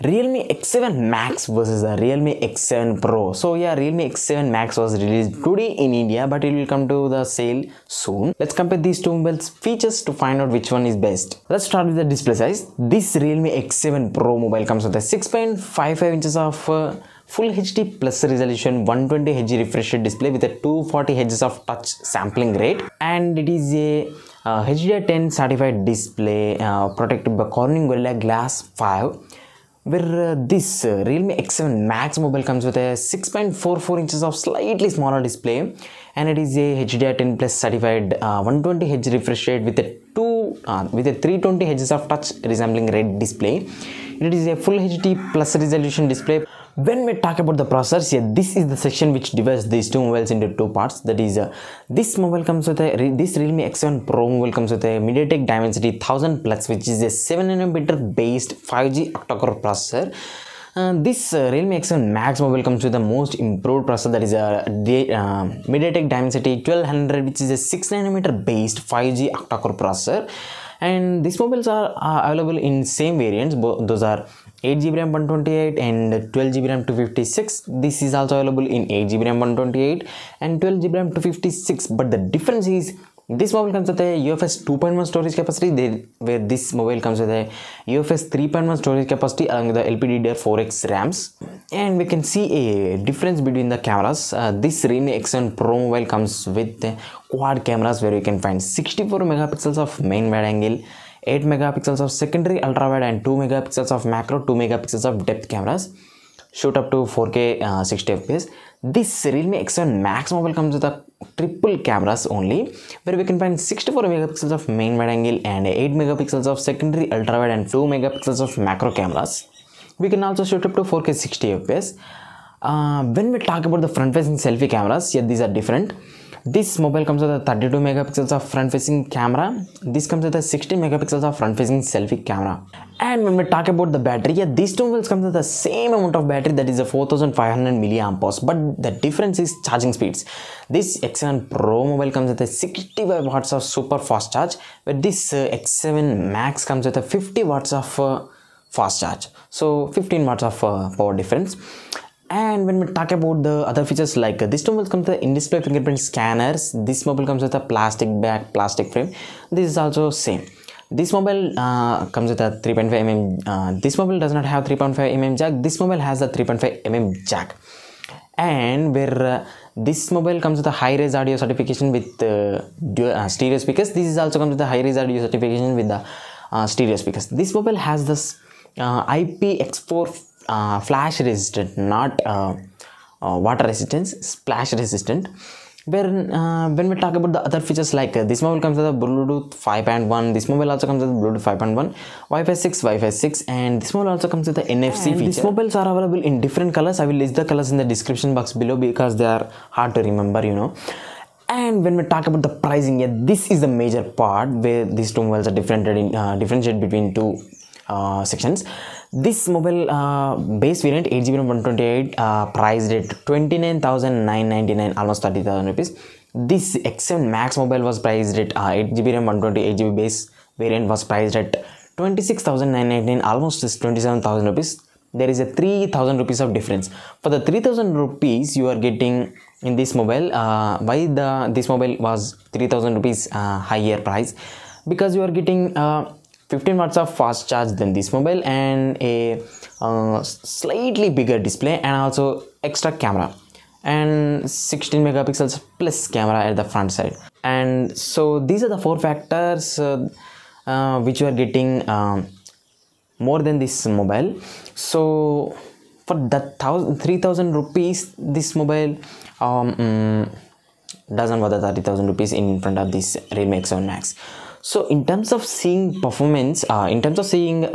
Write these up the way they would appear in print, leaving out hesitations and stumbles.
Realme X7 Max versus the Realme X7 Pro. So yeah, Realme X7 Max was released today in India, but it will come to the sale soon. Let's compare these two mobiles features to find out which one is best. Let's start with the display size. This Realme X7 Pro mobile comes with a 6.55 inches of Full HD plus resolution 120Hz refresh rate display with a 240Hz of touch sampling rate, and it is a HDR10 certified display protected by Corning Gorilla Glass 5. Where this Realme X7 Max mobile comes with a 6.44 inches of slightly smaller display, and it is a HDR10 plus certified 120Hz refresh rate with a 320Hz of touch resampling rate display. It is a full HD plus resolution display. When we talk about the processors, yeah, this is the section which divides these two mobiles into two parts. That is, this mobile comes with this Realme X7 Pro mobile comes with a MediaTek Dimensity 1000 Plus, which is a 7nm based 5G octa-core processor. This Realme X7 Max mobile comes with the most improved processor, that is MediaTek Dimensity 1200, which is a 6nm based 5G octa-core processor. And these mobiles are available in same variants. Those are 8GB RAM 128 and 12GB RAM 256. This is also available in 8GB RAM 128 and 12GB RAM 256. But the difference is this mobile comes with a UFS 2.1 storage capacity, where this mobile comes with a UFS 3.1 storage capacity along with the LPDDR4X RAMs. And we can see a difference between the cameras. This Realme X7 Pro mobile comes with quad cameras, where you can find 64 megapixels of main wide angle, 8 megapixels of secondary ultra wide, and 2 megapixels of macro, 2 megapixels of depth cameras. Shoot up to 4K 60 fps. This Realme X7 Max mobile comes with a triple cameras only, where we can find 64 megapixels of main wide angle and 8 megapixels of secondary ultra wide and 2 megapixels of macro cameras. We can also shoot up to 4K 60 fps. When we talk about the front facing selfie cameras, yeah, these are different. This mobile comes with a 32 megapixels of front facing camera. This comes with a 60 megapixels of front facing selfie camera. And when we talk about the battery, yeah, these two mobiles come with the same amount of battery, that is a 4500 milliampere, but the difference is charging speeds. This X7 Pro mobile comes with a 65 watts of super fast charge, where this X7 Max comes with a 50 watts of fast charge. So 15 watts of power difference. And when we talk about the other features, like this mobile comes with in-display fingerprint scanners. This mobile comes with a plastic back, plastic frame. This is also same. This mobile comes with a 3.5mm. This mobile does not have 3.5mm jack. This mobile has a 3.5mm jack. And where this mobile comes with a high-res audio certification with stereo speakers. This is also comes with a high-res audio certification with the stereo speakers. This mobile has this IPX4 flash resistant, not water resistance, splash resistant. Where when we talk about the other features, like this mobile comes with a Bluetooth 5.1. This mobile also comes with Bluetooth 5.1, Wi-Fi 6, and this mobile also comes with the NFC feature. These mobiles are available in different colors. I will list the colors in the description box below because they are hard to remember, you know. And when we talk about the pricing, yeah, this is the major part where these two mobiles are differentiated between two sections. This mobile base variant 8GB RAM 128 priced at 29,999, almost 30,000 rupees. This X7 Max mobile was priced at 8GB RAM 128GB base variant was priced at 26,999, almost 27,000 rupees. There is a 3,000 rupees of difference. For the 3,000 rupees you are getting in this mobile, this mobile was 3,000 rupees higher price, because you are getting 15 watts of fast charge than this mobile, and a slightly bigger display, and also extra camera, and 16 megapixels plus camera at the front side. And so these are the four factors which you are getting more than this mobile. So for the 3,000 rupees, this mobile doesn't worth the 30,000 rupees in front of this Realme X7 Max. So in terms of seeing performance, in terms of seeing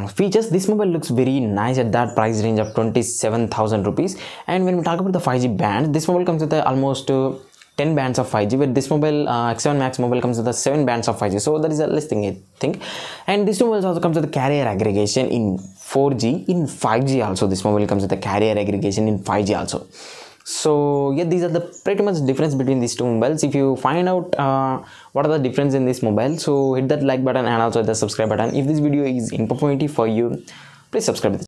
features, this mobile looks very nice at that price range of 27,000 rupees. And when we talk about the 5G band, this mobile comes with almost 10 bands of 5G, but this mobile X7 Max mobile comes with 7 bands of 5G. So that is a less thing, I think. And this mobile also comes with carrier aggregation in 4G, in 5G also. This mobile comes with a carrier aggregation in 5G also. So yeah, these are the pretty much difference between these two mobiles. If you find out what are the difference in this mobile, so hit that like button and also the subscribe button if this video is informative for you. please subscribe.